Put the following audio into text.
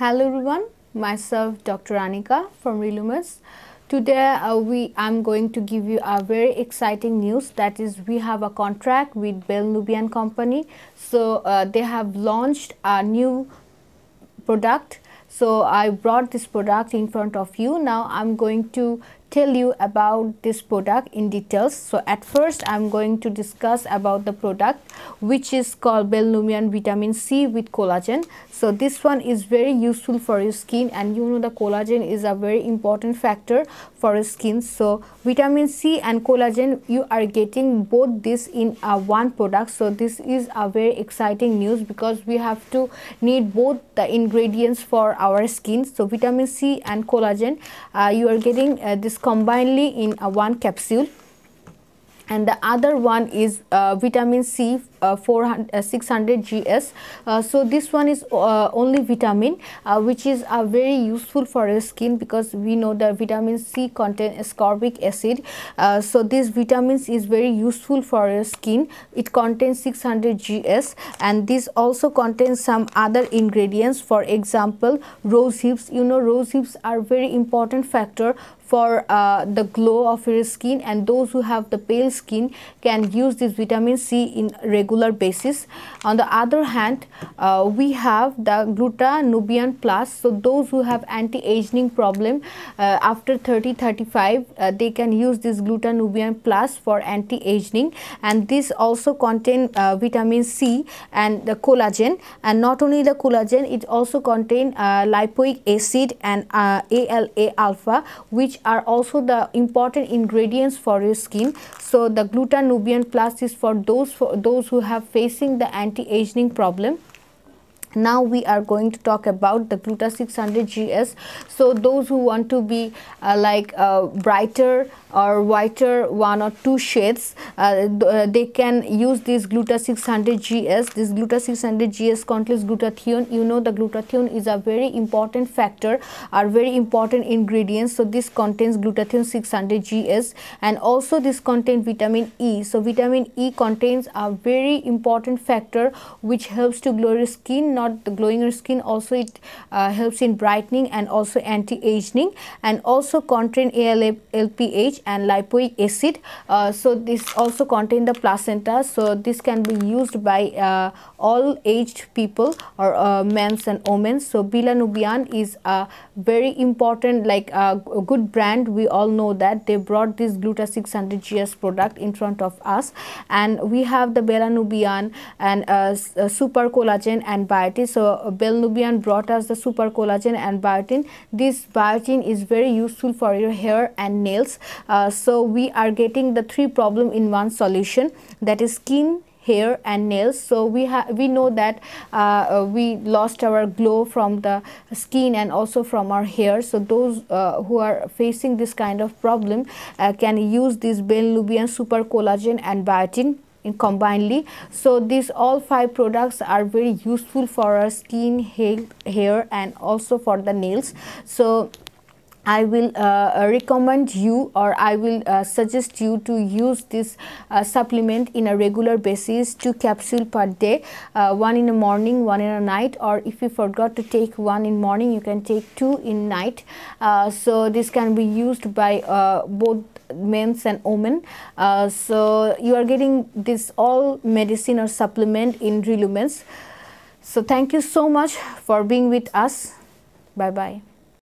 Hello everyone, myself Dr. Anika from Relumens. Today I'm going to give you a very exciting news, that is we have a contract with Bell Nubian company. So they have launched a new product. So I brought this product in front of you. Now I'm going to tell you about this product in details. So at first I'm going to discuss about the product, which is called Bell Nubian Vitamin C with collagen. So this one is very useful for your skin, and you know the collagen is a very important factor for your skin. So vitamin C and collagen, you are getting both this in one product. So this is a very exciting news because we have to need both the ingredients for our skin. So vitamin C and collagen, you are getting this combinedly in one capsule, and the other one is vitamin C 600 GS. So this one is only vitamin, which is very useful for your skin, because we know that vitamin C contains ascorbic acid. So this vitamins is very useful for your skin. It contains 600 GS, and this also contains some other ingredients. For example, rose hips. You know, rose hips are very important factor for the glow of your skin, and those who have the pale skin can use this vitamin C in regular basis. On the other hand, we have the Gluta-Nubian Plus. So those who have anti-aging problem after 30-35, they can use this Gluta-Nubian Plus for anti-aging, and this also contain vitamin C and the collagen. And not only the collagen, it also contain lipoic acid and ALA alpha, which are also the important ingredients for your skin. So the Gluta-Nubian Plus is for those who have facing the anti-aging problem. Now we are going to talk about the Gluta 600 GS. So those who want to be brighter or whiter 1 or 2 shades, they can use this Gluta 600 GS. This Gluta 600 GS contains glutathione. You know, the glutathione is a very important factor, or very important ingredient. So this contains glutathione 600 GS, and also this contains vitamin E. So vitamin E contains a very important factor which helps to glow your skin. Not the glowing your skin, also it helps in brightening and also anti-aging, and also contain ALPH and lipoic acid. So this also contain the placenta. So this can be used by all aged people, or men and women. So Bella Nubian is a very important, a good brand. We all know that they brought this Gluta 600 GS product in front of us, and we have the Bella Nubian and super collagen and biotin. So Bell Nubian brought us the super collagen and biotin. This biotin is very useful for your hair and nails. So we are getting the 3 problem in one solution, that is skin, hair and nails. So we know that we lost our glow from the skin and also from our hair. So those who are facing this kind of problem can use this Bell Nubian super collagen and biotin in combinedly. So these all 5 products are very useful for our skin, hair and also for the nails. So I will recommend you, or I will suggest you to use this supplement in a regular basis, 2 capsules per day, 1 in the morning, 1 in the night, or if you forgot to take 1 in morning, you can take 2 in night. So this can be used by both men and women. So you are getting this all medicine or supplement in Relumens. So thank you so much for being with us. Bye bye.